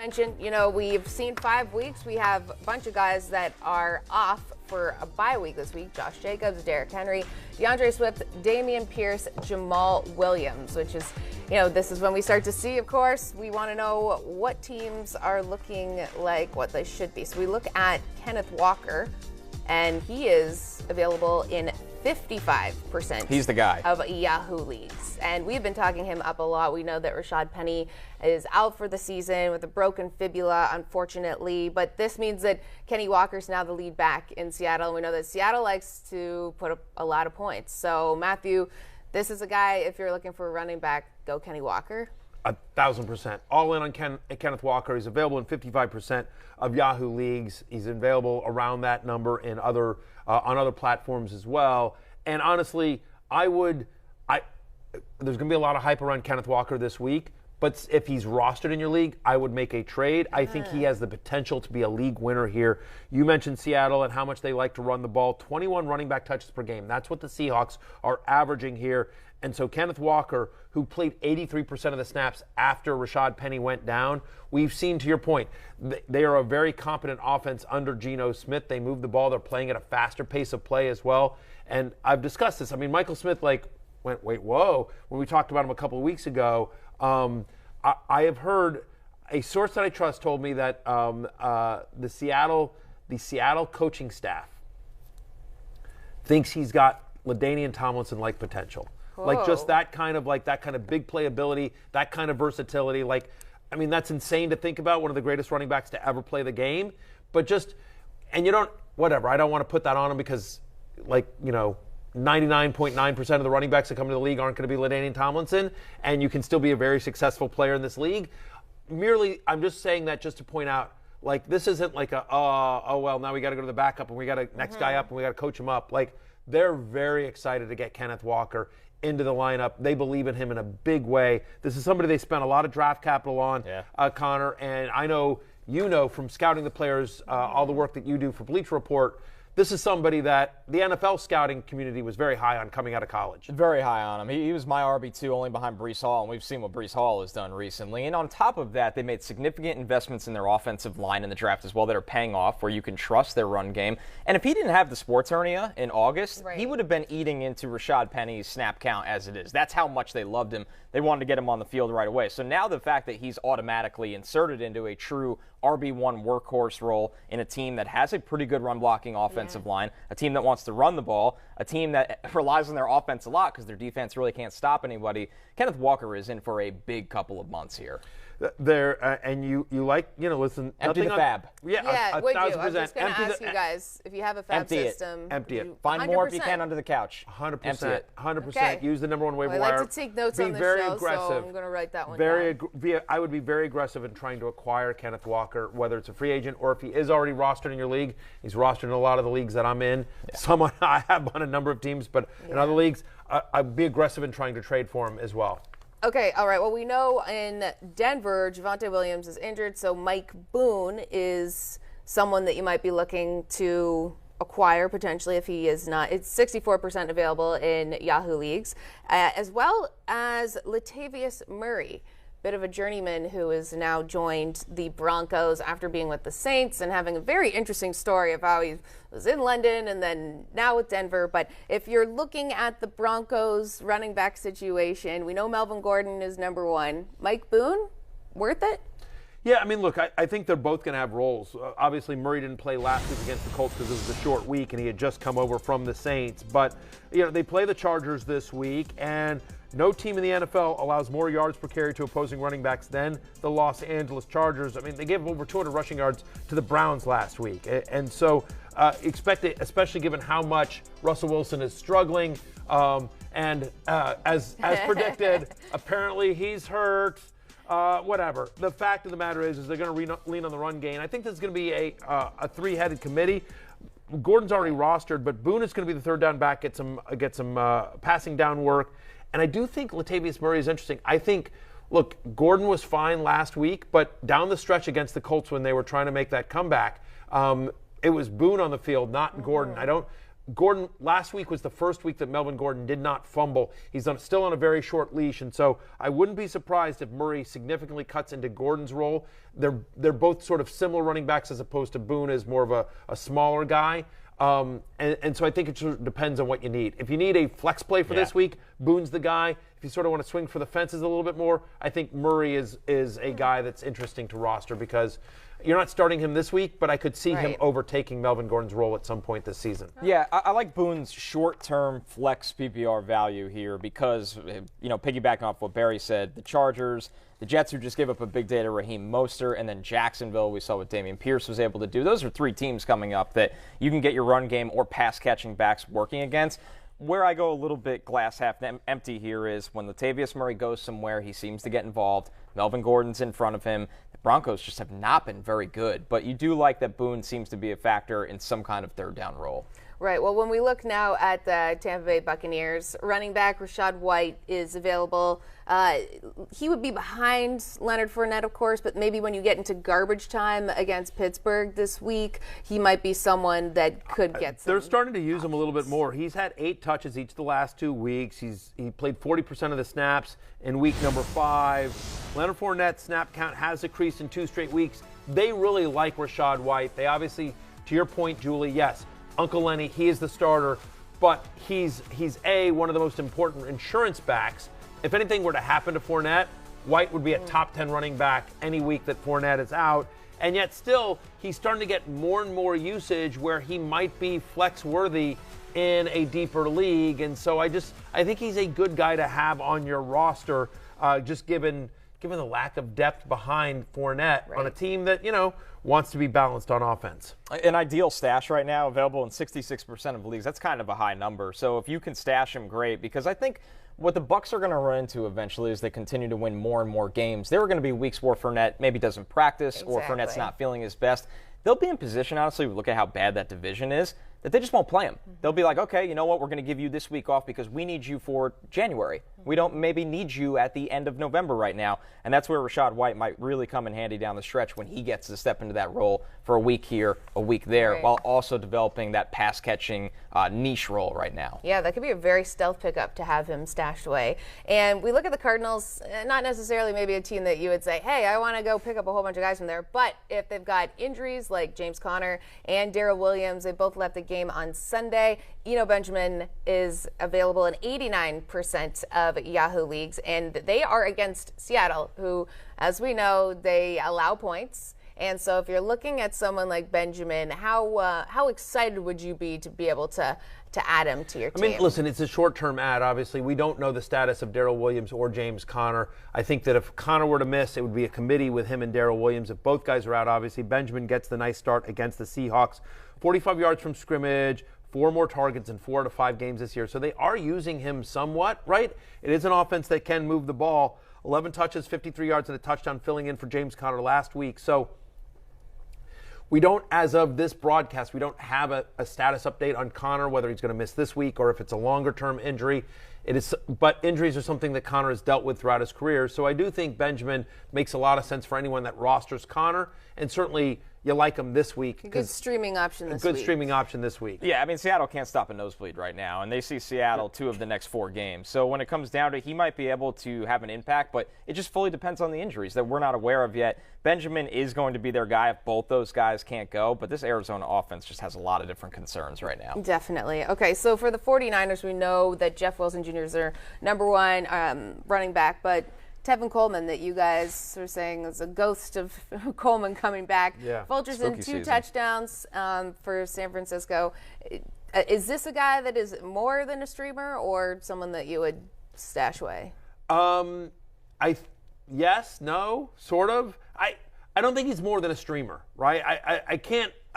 Mentioned, we've seen 5 weeks. We have a bunch of guys that are off for a bye week this week. Josh Jacobs, Derrick Henry, DeAndre Swift, Dameon Pierce, Jamal Williams, which is, this is when we start to see, of course, we want to know what teams are looking like what they should be. So we look at Kenneth Walker, and he is available in 55% He's the guy. of Yahoo leagues. And we've been talking him up a lot. We know that Rashad Penny is out for the season with a broken fibula, unfortunately. But this means that Kenny Walker's now the lead back in Seattle. And we know that Seattle likes to put up a lot of points. So, Matthew, this is a guy, if you're looking for a running back, go Kenny Walker. 1,000%. All in on Kenneth Walker. He's available in 55% of Yahoo leagues. He's available around that number in other on other platforms as well. And honestly, there's going to be a lot of hype around Kenneth Walker this week. But if he's rostered in your league, I would make a trade. I think he has the potential to be a league winner here. You mentioned Seattle and how much they like to run the ball. 21 running back touches per game. That's what the Seahawks are averaging here. And so Kenneth Walker, who played 83% of the snaps after Rashad Penny went down, we've seen, to your point, they are a very competent offense under Geno Smith. They move the ball. They're playing at a faster pace of play as well. And I've discussed this. I mean, Michael Smith went, wait, whoa, when we talked about him a couple of weeks ago. I have heard a source that I trust told me that the Seattle coaching staff thinks he's got LaDainian Tomlinson-like potential. Whoa. Like just that kind of big playability, that kind of versatility. That's insane to think about, one of the greatest running backs to ever play the game. But I don't want to put that on him because 99.9% of the running backs that come to the league aren't going to be LaDainian Tomlinson, and you can still be a very successful player in this league. I'm just saying that just to point out, this isn't like now we got to go to the backup and we got to next guy up and we got to coach him up. They're very excited to get Kenneth Walker into the lineup. They believe in him in a big way. This is somebody they spent a lot of draft capital on, Connor, and I know from scouting the players, all the work that you do for Bleacher Report, this is somebody that the NFL scouting community was very high on coming out of college. Very high on him. He was my RB2 only behind Breece Hall, and we've seen what Breece Hall has done recently. And on top of that, they made significant investments in their offensive line in the draft as well that are paying off, where you can trust their run game. And if he didn't have the sports hernia in August, he would have been eating into Rashad Penny's snap count as it is. That's how much they loved him. They wanted to get him on the field right away. So now the fact that he's automatically inserted into a true RB1 workhorse role in a team that has a pretty good run-blocking offensive line, a team that wants to run the ball, a team that relies on their offense a lot because their defense really can't stop anybody, Kenneth Walker is in for a big couple of months here. And you listen. Empty the fab. Yeah, would you? I was just going to Empty ask you guys, if you have a fab system. Empty it. Find more if you can under the couch. 100%. 100%. Okay. Use the number one waiver wire. wire. I like to take notes on this show, so I'm going to write that one down. I would be very aggressive in trying to acquire Kenneth Walker, whether it's a free agent or if he is already rostered in your league. He's rostered in a lot of the leagues that I'm in. Yeah. I have on a number of teams, but in other leagues, I'd be aggressive in trying to trade for him as well. Okay, all right. Well, we know in Denver, Javonte Williams is injured, so Mike Boone is someone that you might be looking to acquire potentially if he is not. It's 64% available in Yahoo leagues, as well as Latavius Murray, bit of a journeyman who has now joined the Broncos after being with the Saints and having a very interesting story of how he was in London and then now with Denver. But if you're looking at the Broncos running back situation, we know Melvin Gordon is number one. Mike Boone, worth it? Yeah, look, I think they're both going to have roles. Obviously, Murray didn't play last week against the Colts because it was a short week and he had just come over from the Saints. But, they play the Chargers this week, and no team in the NFL allows more yards per carry to opposing running backs than the Los Angeles Chargers. They gave over 200 rushing yards to the Browns last week. And so expect it, especially given how much Russell Wilson is struggling. And as predicted, apparently he's hurt. Whatever. The fact of the matter is they're going to lean on the run game. I think this is going to be a three-headed committee. Gordon's already rostered, but Boone is going to be the third down back, get some passing down work. And I do think Latavius Murray is interesting. I think, look, Gordon was fine last week, but down the stretch against the Colts when they were trying to make that comeback, it was Boone on the field, not Gordon. Gordon, last week was the first week that Melvin Gordon did not fumble. He's still on a very short leash, and so I wouldn't be surprised if Murray significantly cuts into Gordon's role. They're both sort of similar running backs as opposed to Boone is more of a smaller guy. And so I think it sort of depends on what you need. If you need a flex play for this week, Boone's the guy. If you sort of want to swing for the fences a little bit more, I think Murray is a guy that's interesting to roster because you're not starting him this week, but I could see him overtaking Melvin Gordon's role at some point this season. Yeah, I like Boone's short-term flex PPR value here because, piggybacking off what Barry said, the Chargers, the Jets who just gave up a big day to Raheem Mostert, and then Jacksonville, we saw what Dameon Pierce was able to do. Those are three teams coming up that you can get your run game or pass-catching backs working against. Where I go a little bit glass half empty here is when Latavius Murray goes somewhere, he seems to get involved. Melvin Gordon's in front of him. The Broncos just have not been very good, but you do like that Boone seems to be a factor in some kind of third down role. Right. Well, when we look now at the Tampa Bay Buccaneers, running back Rashad White is available. He would be behind Leonard Fournette, of course, but maybe when you get into garbage time against Pittsburgh this week, he might be someone that could get some. They're starting to use him a little bit more. He's had 8 touches each of the last 2 weeks. He played 40% of the snaps in week number 5. Leonard Fournette's snap count has decreased in 2 straight weeks. They really like Rashad White. They obviously, to your point, Julie, yes, Uncle Lenny, he is the starter, but he's one of the most important insurance backs. If anything were to happen to Fournette, White would be a top 10 running back any week that Fournette is out. And yet still, he's starting to get more and more usage where he might be flex worthy in a deeper league. And so I think he's a good guy to have on your roster, just given the lack of depth behind Fournette on a team that, wants to be balanced on offense. An ideal stash right now, available in 66% of leagues. That's kind of a high number. So if you can stash him, great, because I think what the Bucs are going to run into eventually is they continue to win more and more games. There are going to be weeks where Fournette maybe doesn't practice or Fournette's not feeling his best. They'll be in position, honestly, look at how bad that division is, that they just won't play him. They'll be like, okay, you know what, we're going to give you this week off because we need you for January. We don't maybe need you at the end of November right now. And that's where Rashad White might really come in handy down the stretch when he gets to step into that role for a week here, a week there, while also developing that pass-catching niche role right now. Yeah, that could be a very stealth pickup to have him stashed away. And we look at the Cardinals, not necessarily maybe a team that you would say, hey, I want to go pick up a whole bunch of guys from there. But if they've got injuries like James Conner and Darrell Williams, they both left the game on Sunday. Eno Benjamin is available in 89% of Yahoo leagues, and they are against Seattle, who, as we know, they allow points. And so if you're looking at someone like Benjamin, how excited would you be able to add him to your team? I mean, listen, it's a short-term ad, obviously. We don't know the status of Darrell Williams or James Conner. I think that if Conner were to miss, it would be a committee with him and Darrell Williams. If both guys are out, obviously, Benjamin gets the nice start against the Seahawks. 45 yards from scrimmage, 4 more targets in 4 out of 5 games this year. So they are using him somewhat, right? It is an offense that can move the ball. 11 touches, 53 yards, and a touchdown filling in for James Conner last week. So we don't, as of this broadcast, we don't have a status update on Conner, whether he's going to miss this week or if it's a longer-term injury. But injuries are something that Conner has dealt with throughout his career. So I do think Benjamin makes a lot of sense for anyone that rosters Conner, and certainly you like him this week. A good streaming option this week. Good streaming option this week. Yeah, I mean, Seattle can't stop a nosebleed right now, and they see Seattle 2 of the next 4 games. So when it comes down to it, he might be able to have an impact, but it just fully depends on the injuries that we're not aware of yet. Benjamin is going to be their guy if both those guys can't go, but this Arizona offense just has a lot of different concerns right now. Definitely. Okay, so for the 49ers, we know that Jeff Wilson Jr. is their number 1 running back, but Tevin Coleman, that you guys are saying is a ghost of Coleman coming back. Yeah. Vultures in 2 touchdowns for San Francisco. Is this a guy that is more than a streamer or someone that you would stash away? Yes, no, sort of. I don't think he's more than a streamer, right?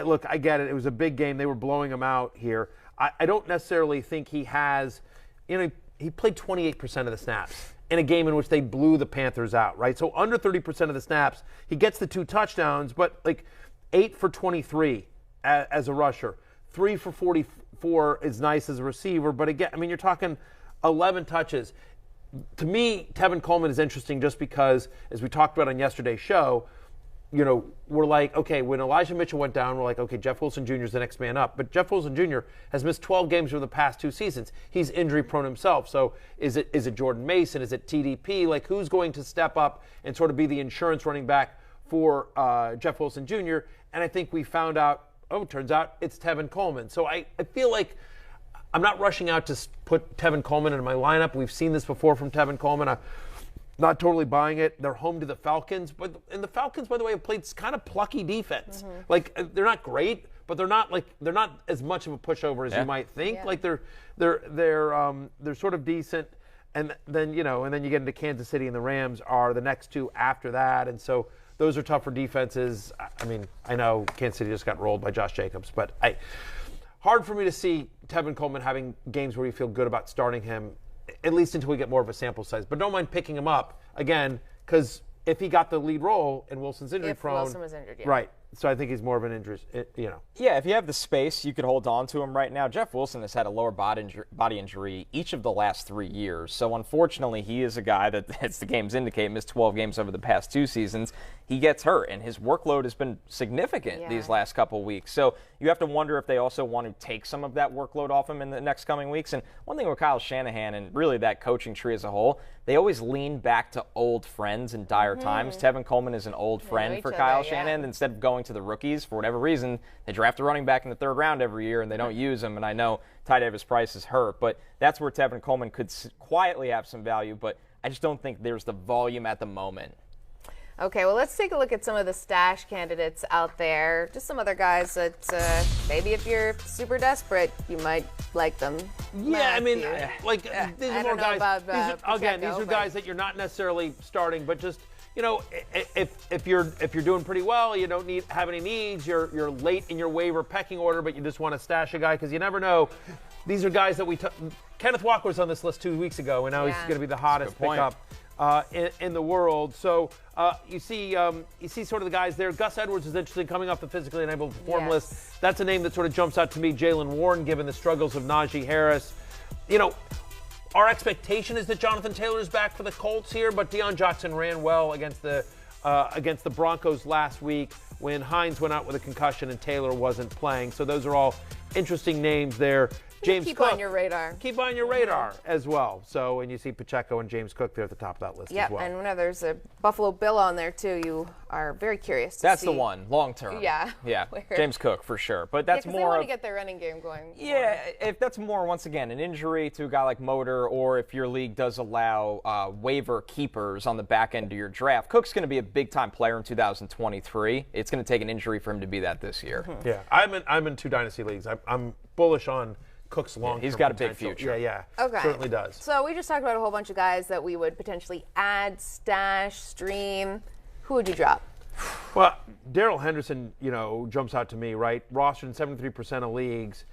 Look, I get it. It was a big game. They were blowing him out here. I don't necessarily think he has, he played 28% of the snaps in a game in which they blew the Panthers out, right? So under 30% of the snaps, he gets the 2 touchdowns, but like 8 for 23 as a rusher. 3 for 44 is nice as a receiver, but again, I mean, you're talking 11 touches. To me, Tevin Coleman is interesting just because, as we talked about on yesterday's show, we're like, okay, when Elijah Mitchell went down, we're like, okay, Jeff Wilson Jr. is the next man up. But Jeff Wilson Jr. has missed 12 games over the past 2 seasons. He's injury prone himself. So is it Jordan Mason? Is it TDP? Like, who's going to step up and sort of be the insurance running back for Jeff Wilson Jr.? And I think we found out, it turns out it's Tevin Coleman. So I feel like I'm not rushing out to put Tevin Coleman in my lineup. We've seen this before from Tevin Coleman. I'm not totally buying it. They're home to the Falcons. And the Falcons, by the way, have played kind of plucky defense. Mm-hmm. Like, they're not great, but they're not as much of a pushover as you might think. Yeah. Like, they're sort of decent. And then you get into Kansas City, and the Rams are the next 2 after that. And so those are tougher defenses. I mean, I know Kansas City just got rolled by Josh Jacobs, but hard for me to see Tevin Coleman having games where you feel good about starting him, at least until we get more of a sample size. But don't mind picking him up, again, because if he got the lead role and Wilson's injury prone. If Wilson was injured, yeah. Right. So I think he's more of an injury, Yeah, if you have the space, you could hold on to him right now. Jeff Wilson has had a lower body injury each of the last 3 years. So unfortunately, he is a guy that, as the games indicate, missed 12 games over the past 2 seasons. He gets hurt, and his workload has been significant these last couple weeks. So you have to wonder if they also want to take some of that workload off him in the next coming weeks. And one thing with Kyle Shanahan and really that coaching tree as a whole, they always lean back to old friends in dire times. Tevin Coleman is an old friend for Kyle Shanahan. Instead of going to the rookies, for whatever reason, they draft a running back in the 3rd round every year, and they don't use him. And I know Ty Davis-Price is hurt, but that's where Tevin Coleman could quietly have some value, but I just don't think there's the volume at the moment. Okay, well, let's take a look at some of the stash candidates out there. Just some other guys that maybe if you're super desperate, you might like them. Yeah, I mean, these are more guys. These are guys that you're not necessarily starting, but just, if you're doing pretty well, you don't have any needs, you're late in your waiver pecking order, but you just want to stash a guy because you never know. These are guys that Kenneth Walker was on this list 2 weeks ago, and now he's going to be the hottest pickup in the world. So you see sort of the guys there. Gus Edwards is interesting, coming off the physically unable to perform list. That's a name that sort of jumps out to me. Jaylen Warren, given the struggles of Najee Harris. Our expectation is that Jonathan Taylor is back for the Colts here, but Deion Johnson ran well against the Broncos last week when Hines went out with a concussion and Taylor wasn't playing. So those are all interesting names there. James Keep Cook. on your radar. Keep on your radar as well. So, and you see Pacheco and James Cook there at the top of that list as well. And whenever there's a Buffalo Bill on there too, you are very curious to see. That's the one, long term. Yeah. James Cook for sure. But that's more. They want to get their running game going. Yeah, if that's more, once again, an injury to a guy like Motor, or if your league does allow waiver keepers on the back end of your draft, Cook's going to be a big time player in 2023. It's going to take an injury for him to be that this year. Mm-hmm. Yeah, I'm in 2 dynasty leagues. I'm bullish on Cook's long-term he's got potential. A big future. Yeah. Okay. Certainly does. So we just talked about a whole bunch of guys that we would potentially add, stash, stream. Who would you drop? Well, Darrell Henderson, jumps out to me, right? Rostered in 73% of leagues.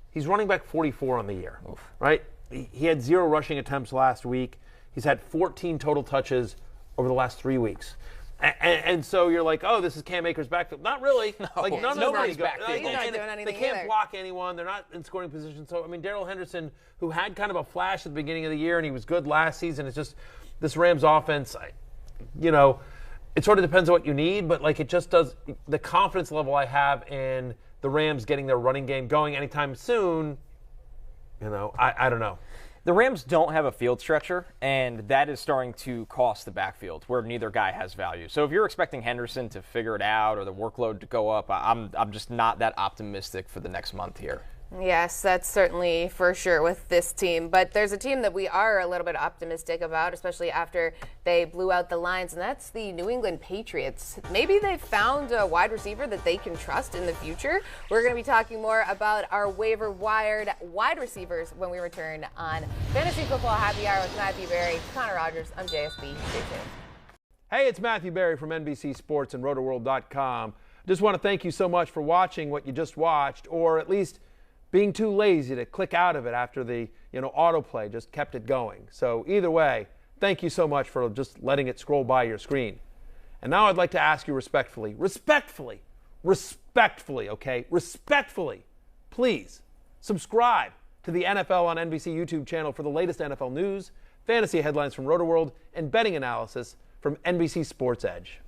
He's running back 44 on the year, right? He had 0 rushing attempts last week. He's had 14 total touches over the last 3 weeks. And so you're like, oh, this is Cam Akers' backfield. Not really. Nobody's backfield. He's not doing anything They can't either. block anyone. They're not in scoring position. So, Darrell Henderson, who had kind of a flash at the beginning of the year, and he was good last season, it's just this Rams offense, it sort of depends on what you need, but it just does. The confidence level I have in the Rams getting their running game going anytime soon, I don't know. The Rams don't have a field stretcher, and that is starting to cost the backfield, where neither guy has value. So if you're expecting Henderson to figure it out or the workload to go up, I'm just not that optimistic for the next month here. Yes, that's certainly for sure with this team. But there's a team that we are a little bit optimistic about, especially after they blew out the Lions, and that's the New England Patriots. Maybe they've found a wide receiver that they can trust in the future. We're going to be talking more about our waiver wired wide receivers when we return on Fantasy Football Happy Hour with Matthew Berry, Connor Rogers. I'm JSB. Stay tuned. Hey, it's Matthew Berry from NBC Sports and RotoWorld.com. Just want to thank you so much for watching what you just watched, or at least being too lazy to click out of it after the autoplay just kept it going. So either way, thank you so much for just letting it scroll by your screen. And now I'd like to ask you respectfully, please subscribe to the NFL on NBC YouTube channel for the latest NFL news, fantasy headlines from RotoWorld, and betting analysis from NBC Sports Edge.